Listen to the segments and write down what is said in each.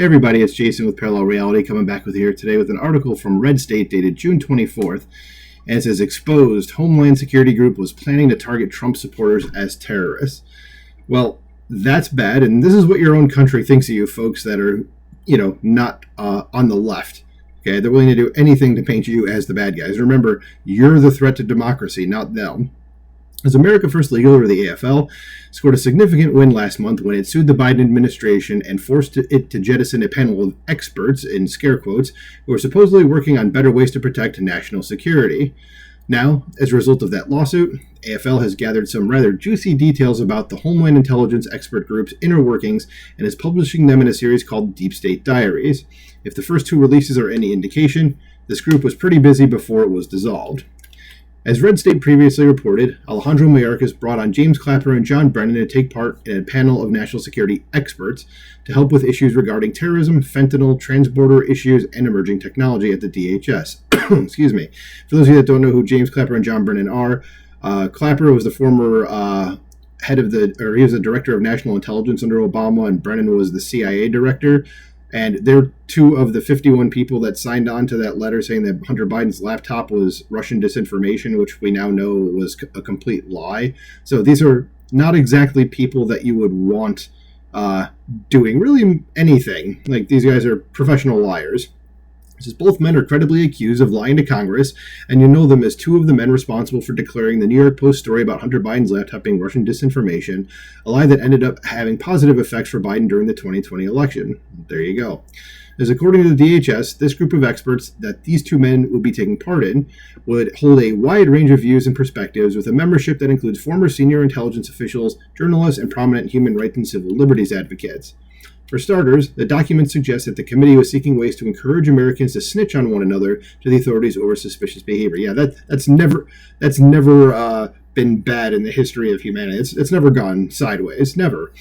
Hey everybody, it's Jason with Parallel Reality coming back with you here today with an article from Red State dated June 24th. And it says, exposed, Homeland Security Group was planning to target Trump supporters as terrorists. Well, that's bad, and this is what your own country thinks of you folks that are, not on the left. Okay, they're willing to do anything to paint you as the bad guys. Remember, you're the threat to democracy, not them. As America First Legal, or the AFL, scored a significant win last month when it sued the Biden administration and forced it to jettison a panel of experts, in scare quotes, who are supposedly working on better ways to protect national security. Now, as a result of that lawsuit, AFL has gathered some rather juicy details about the Homeland Intelligence Expert Group's inner workings and is publishing them in a series called Deep State Diaries. If the first two releases are any indication, this group was pretty busy before it was dissolved. As Red State previously reported, Alejandro Mayorkas brought on James Clapper and John Brennan to take part in a panel of national security experts to help with issues regarding terrorism, fentanyl, transborder issues, and emerging technology at the DHS. Excuse me. For those of you that don't know who James Clapper and John Brennan are, Clapper was the former he was the director of national intelligence under Obama, and Brennan was the CIA director. And they're two of the 51 people that signed on to that letter saying that Hunter Biden's laptop was Russian disinformation, which we now know was a complete lie. So these are not exactly people that you would want doing really anything. Like, these guys are professional liars. It says both men are credibly accused of lying to Congress, and you know them as two of the men responsible for declaring the New York Post story about Hunter Biden's laptop being Russian disinformation, a lie that ended up having positive effects for Biden during the 2020 election. There you go. As according to the DHS, this group of experts that these two men would be taking part in would hold a wide range of views and perspectives, with a membership that includes former senior intelligence officials, journalists, and prominent human rights and civil liberties advocates. For starters, the document suggests that the committee was seeking ways to encourage Americans to snitch on one another to the authorities over suspicious behavior. Yeah, that's never been bad in the history of humanity. It's never gone sideways, never.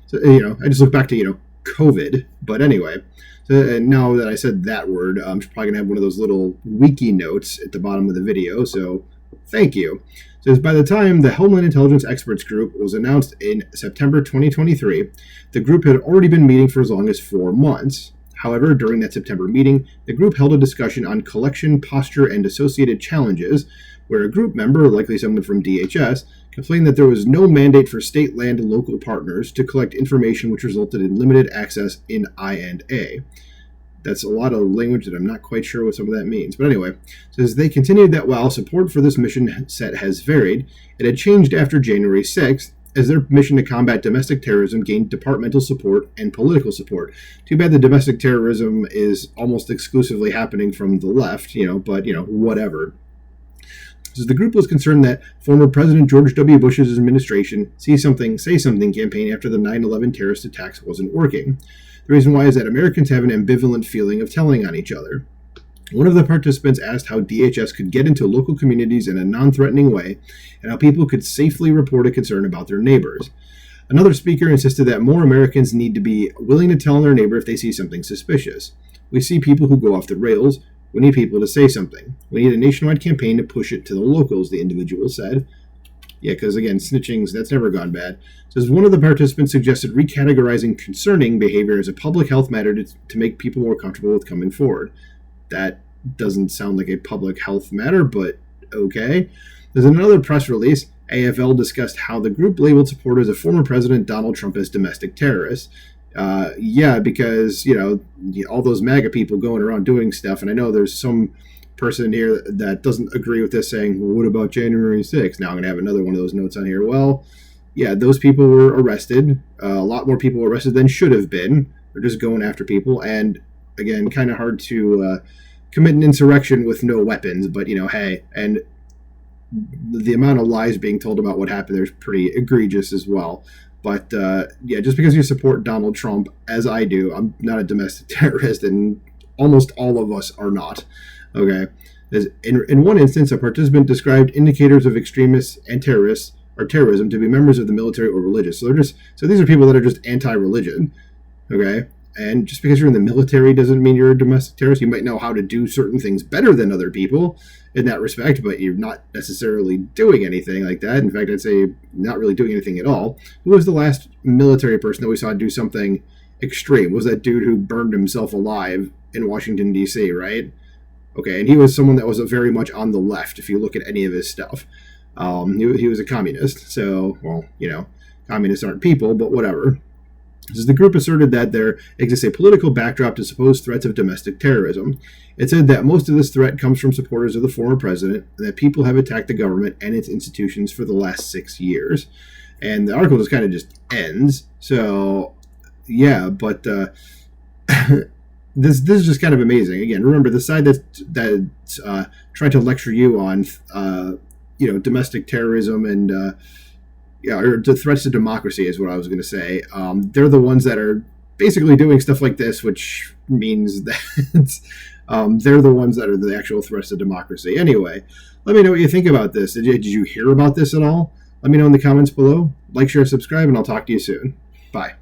So, I just look back to COVID. But anyway, so now that I said that word, I'm probably gonna have one of those little wiki notes at the bottom of the video. So thank you. Says by the time the Homeland Intelligence Experts Group was announced in September 2023, the group had already been meeting for as long as 4 months. However, during that September meeting, the group held a discussion on collection, posture, and associated challenges, where a group member, likely someone from DHS, complained that there was no mandate for state land and local partners to collect information, which resulted in limited access in I&A. That's a lot of language that I'm not quite sure what some of that means. But anyway, it says they continued that while support for this mission set has varied, it had changed after January 6th, as their mission to combat domestic terrorism gained departmental support and political support. Too bad the domestic terrorism is almost exclusively happening from the left, but whatever. So the group was concerned that former President George W. Bush's administration say something campaign after the 9/11 terrorist attacks wasn't working. The reason why is that Americans have an ambivalent feeling of telling on each other. One of the participants asked how DHS could get into local communities in a non-threatening way, and how people could safely report a concern about their neighbors. Another speaker insisted that more Americans need to be willing to tell their neighbor if they see something suspicious. We see people who go off the rails. We need people to say something. We need a nationwide campaign to push it to the locals, the individual said. Yeah, because again, snitching, that's never gone bad. Says one of the participants suggested recategorizing concerning behavior as a public health matter to make people more comfortable with coming forward. That doesn't sound like a public health matter, but okay. There's another press release. AFL discussed how the group labeled supporters of former President Donald Trump as domestic terrorists. Because, all those MAGA people going around doing stuff, and I know there's some person here that doesn't agree with this saying, well, what about January 6th? Now I'm going to have another one of those notes on here. Well, yeah, those people were arrested. A lot more people were arrested than should have been. They're just going after people. And again, kind of hard to commit an insurrection with no weapons. But, hey, and the amount of lies being told about what happened there is pretty egregious as well. But, just because you support Donald Trump, as I do, I'm not a domestic terrorist, and almost all of us are not. Okay. In one instance, a participant described indicators of extremists and terrorists or terrorism to be members of the military or religious. So these are people that are just anti-religion. Okay. And just because you're in the military doesn't mean you're a domestic terrorist. You might know how to do certain things better than other people in that respect, but you're not necessarily doing anything like that. In fact, I'd say not really doing anything at all. Who was the last military person that we saw do something extreme was that dude who burned himself alive in Washington, D.C., right? Okay, and he was someone that was very much on the left if you look at any of his stuff. He was a communist, so, well, communists aren't people, but whatever. The group asserted that there exists a political backdrop to supposed threats of domestic terrorism. It said that most of this threat comes from supporters of the former president, and that people have attacked the government and its institutions for the last 6 years. And the article just kind of just ends. So, yeah, but this is just kind of amazing. Again, remember, the side that's trying to lecture you on, domestic terrorism and or the threats to democracy is what I was going to say. They're the ones that are basically doing stuff like this, which means that they're the ones that are the actual threats to democracy. Anyway, let me know what you think about this. Did you hear about this at all? Let me know in the comments below. Like, share, subscribe, and I'll talk to you soon. Bye.